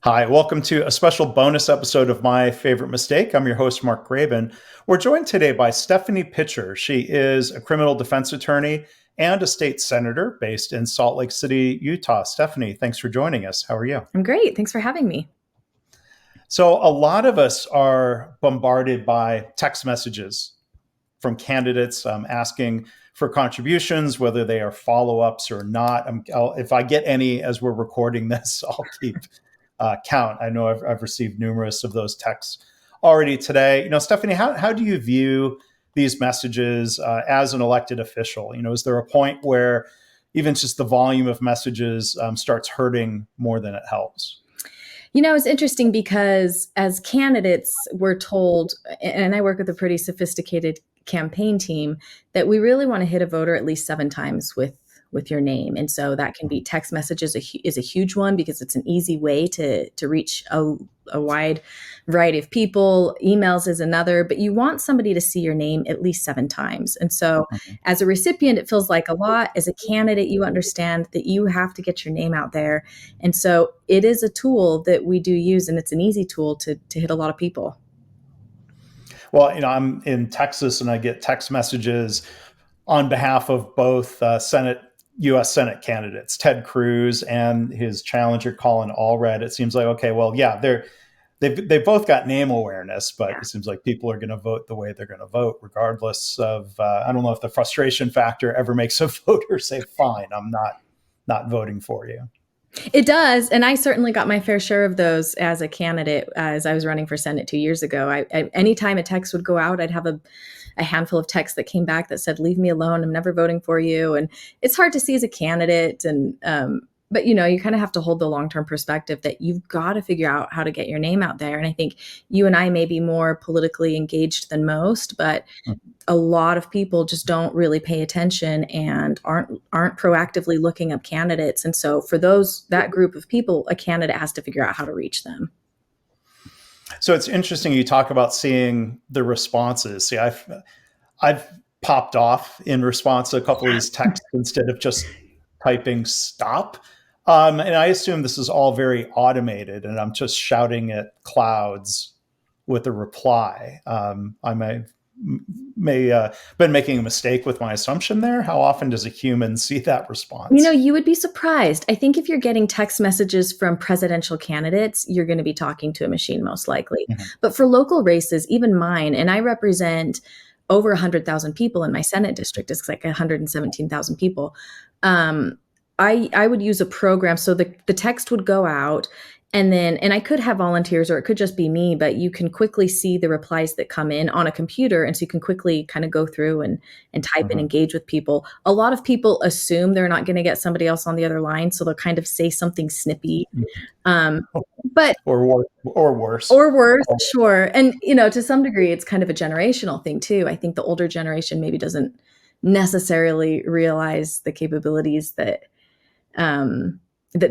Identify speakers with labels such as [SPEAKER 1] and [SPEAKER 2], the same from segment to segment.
[SPEAKER 1] Hi, welcome to a special bonus episode of My Favorite Mistake. I'm your host, Mark Graban. We're joined today by Stephanie Pitcher. She is a criminal defense attorney and a state senator based in Salt Lake City, Utah. Stephanie, thanks for joining us. How are you?
[SPEAKER 2] I'm great. Thanks for having me.
[SPEAKER 1] So, a lot of us are bombarded by text messages from candidates asking for contributions, whether they are follow ups or not. If I get any as we're recording this, I'll keep count. I know I've received numerous of those texts already today. Stephanie, how do you view these messages as an elected official? Is there a point where even just the volume of messages starts hurting more than it helps?
[SPEAKER 2] It's interesting because as candidates, we're told, and I work with a pretty sophisticated campaign team, that we really want to hit a voter at least 7 times with your name. And so that can be text messages is a huge one because it's an easy way to reach a wide variety of people. Emails is another, but you want somebody to see your name at least 7 times. And so as a recipient, it feels like a lot. As a candidate, you understand that you have to get your name out there. And so it is a tool that we do use, and it's an easy tool to hit a lot of people.
[SPEAKER 1] Well, I'm in Texas and I get text messages on behalf of both U.S. Senate candidates, Ted Cruz and his challenger, Colin Allred. It seems like, okay, well, yeah, they've both got name awareness, but it seems like people are going to vote the way they're going to vote, regardless of, I don't know if the frustration factor ever makes a voter say, fine, I'm not voting for you.
[SPEAKER 2] It does. And I certainly got my fair share of those as a candidate as I was running for Senate 2 years ago. Anytime a text would go out, I'd have a handful of texts that came back that said, leave me alone. I'm never voting for you. And it's hard to see as a candidate. But you kind of have to hold the long-term perspective that you've got to figure out how to get your name out there. And I think you and I may be more politically engaged than most, but a lot of people just don't really pay attention and aren't proactively looking up candidates. And so for that group of people, a candidate has to figure out how to reach them.
[SPEAKER 1] So it's interesting you talk about seeing the responses. See, I've popped off in response to a couple of these texts instead of just typing stop. And I assume this is all very automated and I'm just shouting at clouds with a reply. I may been making a mistake with my assumption there. How often does a human see that response?
[SPEAKER 2] You would be surprised. I think if you're getting text messages from presidential candidates, you're going to be talking to a machine most likely. Mm-hmm. But for local races, even mine, and I represent over 100,000 people in my Senate district. It's like 117,000 people. I would use a program. So the text would go out and I could have volunteers or it could just be me, but you can quickly see the replies that come in on a computer. And so you can quickly kind of go through and type and engage with people. A lot of people assume they're not going to get somebody else on the other line. So they'll kind of say something snippy. But
[SPEAKER 1] or worse,
[SPEAKER 2] sure. And, to some degree, it's kind of a generational thing too. I think the older generation maybe doesn't necessarily realize the capabilities that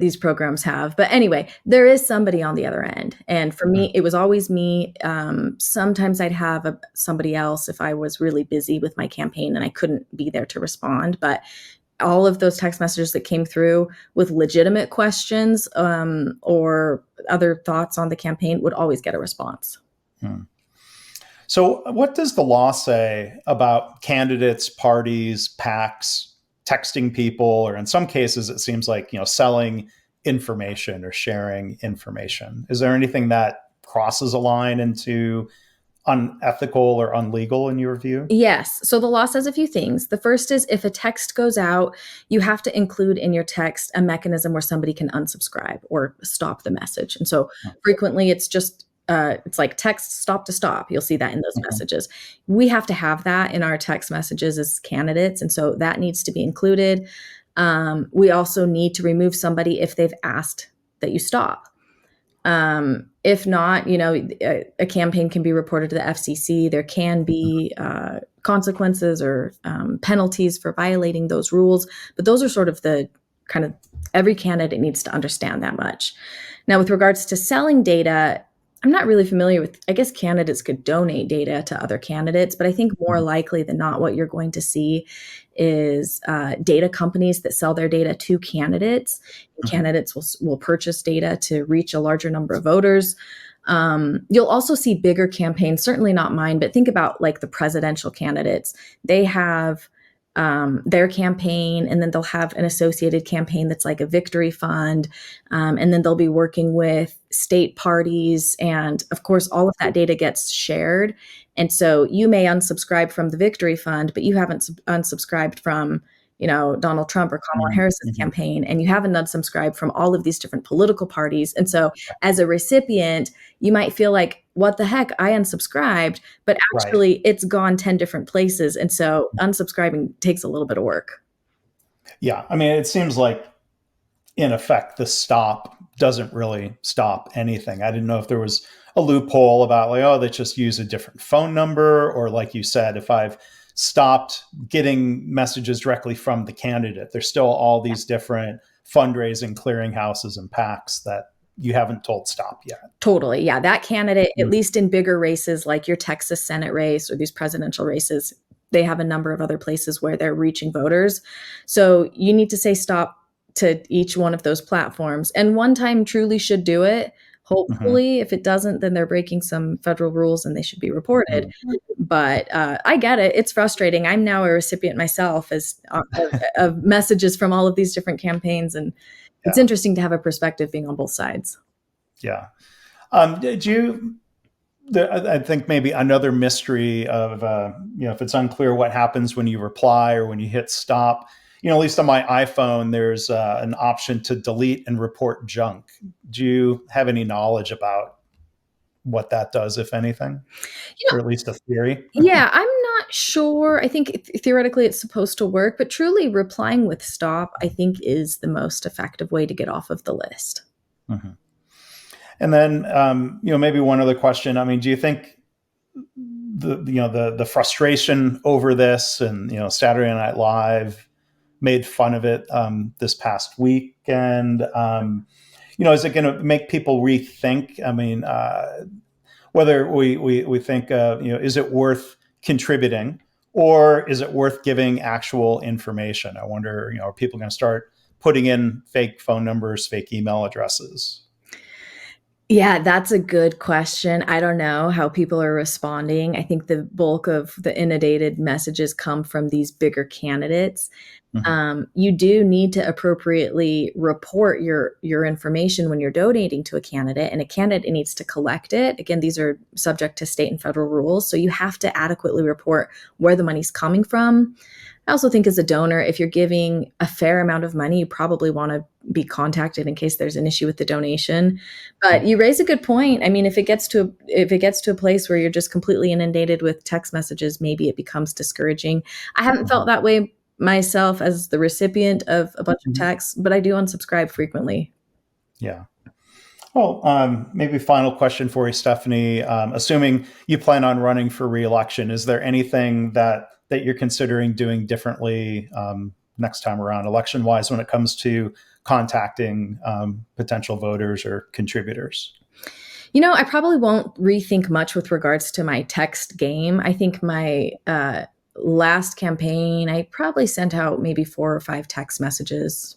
[SPEAKER 2] these programs have. But anyway, there is somebody on the other end. And for me, it was always me. Sometimes I'd have somebody else if I was really busy with my campaign and I couldn't be there to respond. But all of those text messages that came through with legitimate questions or other thoughts on the campaign would always get a response.
[SPEAKER 1] So what does the law say about candidates, parties, PACs, texting people, or in some cases, it seems like, selling information or sharing information? Is there anything that crosses a line into unethical or unlegal in your view?
[SPEAKER 2] Yes. So the law says a few things. The first is if a text goes out, you have to include in your text a mechanism where somebody can unsubscribe or stop the message. And so frequently it's just it's like text stop to stop. You'll see that in those messages. We have to have that in our text messages as candidates. And so that needs to be included. We also need to remove somebody if they've asked that you stop. If not, a campaign can be reported to the FCC. There can be consequences or penalties for violating those rules. But those are sort of the kind of every candidate needs to understand that much. Now, with regards to selling data, I'm not really familiar with, I guess candidates could donate data to other candidates, but I think more
[SPEAKER 1] Mhm.
[SPEAKER 2] likely than not, what you're going to see is data companies that sell their data to candidates. And
[SPEAKER 1] Mhm.
[SPEAKER 2] candidates will purchase data to reach a larger number of voters. You'll also see bigger campaigns, certainly not mine, but think about like the presidential candidates. They have their campaign, and then they'll have an associated campaign that's like a victory fund. And then they'll be working with state parties. And of course, all of that data gets shared. And so you may unsubscribe from the victory fund, but you haven't unsubscribed from, Donald Trump or Kamala
[SPEAKER 1] Mhm.
[SPEAKER 2] Harris's
[SPEAKER 1] Mhm.
[SPEAKER 2] campaign, and you haven't unsubscribed from all of these different political parties. And so as a recipient, you might feel like, what the heck, I unsubscribed, but
[SPEAKER 1] Right.
[SPEAKER 2] actually it's gone 10 different places. And so unsubscribing takes a little bit of work.
[SPEAKER 1] Yeah. I mean, it seems like in effect, the stop doesn't really stop anything. I didn't know if there was a loophole about like, oh, they just use a different phone number, or like you said, if I've stopped getting messages directly from the candidate, there's still all these different fundraising clearinghouses and PACs that you haven't told stop yet.
[SPEAKER 2] Totally. Yeah. That candidate, at
[SPEAKER 1] Mm.
[SPEAKER 2] least in bigger races like your Texas Senate race or these presidential races, they have a number of other places where they're reaching voters. So you need to say stop to each one of those platforms. And one time truly should do it.
[SPEAKER 1] Mhm.
[SPEAKER 2] Hopefully, if it doesn't, then they're breaking some federal rules and they should be reported.
[SPEAKER 1] Mhm.
[SPEAKER 2] But I get it. It's frustrating. I'm now a recipient myself of messages from all of these different campaigns. And it's
[SPEAKER 1] Yeah.
[SPEAKER 2] interesting to have a perspective being on both sides.
[SPEAKER 1] Yeah. Did you? I think maybe another mystery of if it's unclear what happens when you reply or when you hit stop. At least on my iPhone, there's an option to delete and report junk. Do you have any knowledge about what that does, if anything,
[SPEAKER 2] You know,
[SPEAKER 1] or at least a theory?
[SPEAKER 2] yeah, I'm not sure. I think theoretically it's supposed to work, but truly replying with stop, I think, is the most effective way to get off of the list.
[SPEAKER 1] Mhm. And then, maybe one other question. I mean, do you think the frustration over this, and Saturday Night Live made fun of it this past weekend? Is it going to make people rethink? I mean, whether we think, is it worth contributing, or is it worth giving actual information? I wonder, are people going to start putting in fake phone numbers, fake email addresses?
[SPEAKER 2] Yeah, that's a good question. I don't know how people are responding. I think the bulk of the inundated messages come from these bigger candidates.
[SPEAKER 1] Mm-hmm.
[SPEAKER 2] You do need to appropriately report your information when you're donating to a candidate, and a candidate needs to collect it. Again, these are subject to state and federal rules, so you have to adequately report where the money's coming from. I also think as a donor, if you're giving a fair amount of money, you probably want to be contacted in case there's an issue with the donation. But you raise a good point. I mean, if it gets to a place where you're just completely inundated with text messages, maybe it becomes discouraging. I haven't
[SPEAKER 1] Mm-hmm.
[SPEAKER 2] felt that way myself as the recipient of a bunch of
[SPEAKER 1] Mm-hmm.
[SPEAKER 2] texts, but I do unsubscribe frequently.
[SPEAKER 1] Yeah. Well, maybe final question for you, Stephanie. Assuming you plan on running for reelection, is there anything that you're considering doing differently next time around, election-wise, when it comes to contacting potential voters or contributors?
[SPEAKER 2] I probably won't rethink much with regards to my text game. I think my last campaign, I probably sent out maybe 4 or 5 text messages.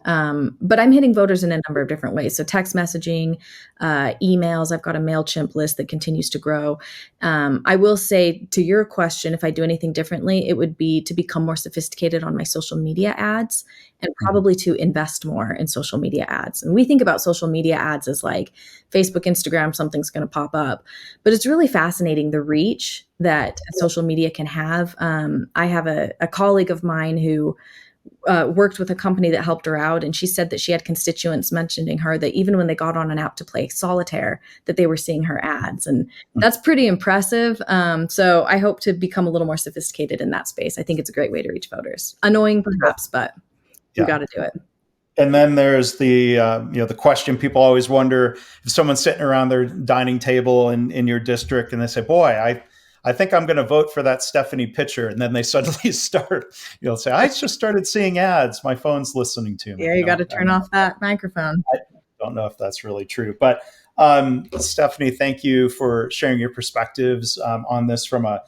[SPEAKER 2] But I'm hitting voters in a number of different ways. So text messaging, emails. I've got a MailChimp list that continues to grow. I will say to your question, if I do anything differently, it would be to become more sophisticated on my social media ads, and
[SPEAKER 1] Mm-hmm.
[SPEAKER 2] probably to invest more in social media ads. And we think about social media ads as like Facebook, Instagram, something's going to pop up. But it's really fascinating the reach that social media can have. I have a colleague of mine who worked with a company that helped her out, and she said that she had constituents mentioning her that even when they got on an app to play solitaire, that they were seeing her ads, and that's pretty impressive. So I hope to become a little more sophisticated in that space. I think it's a great way to reach voters. Annoying, perhaps, but we
[SPEAKER 1] Yeah.
[SPEAKER 2] got to do it.
[SPEAKER 1] And then there's the question people always wonder: if someone's sitting around their dining table in your district and they say, "Boy, I think I'm going to vote for that Stephanie pitcher," and then they suddenly start, say, "I just started seeing ads. My phone's listening to me."
[SPEAKER 2] Yeah, you got to turn off that microphone.
[SPEAKER 1] I don't know if that's really true. But Stephanie, thank you for sharing your perspectives on this from a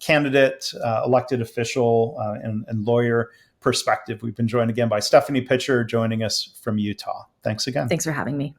[SPEAKER 1] candidate, elected official, and lawyer perspective. We've been joined again by Stephanie Pitcher, joining us from Utah. Thanks again.
[SPEAKER 2] Thanks for having me.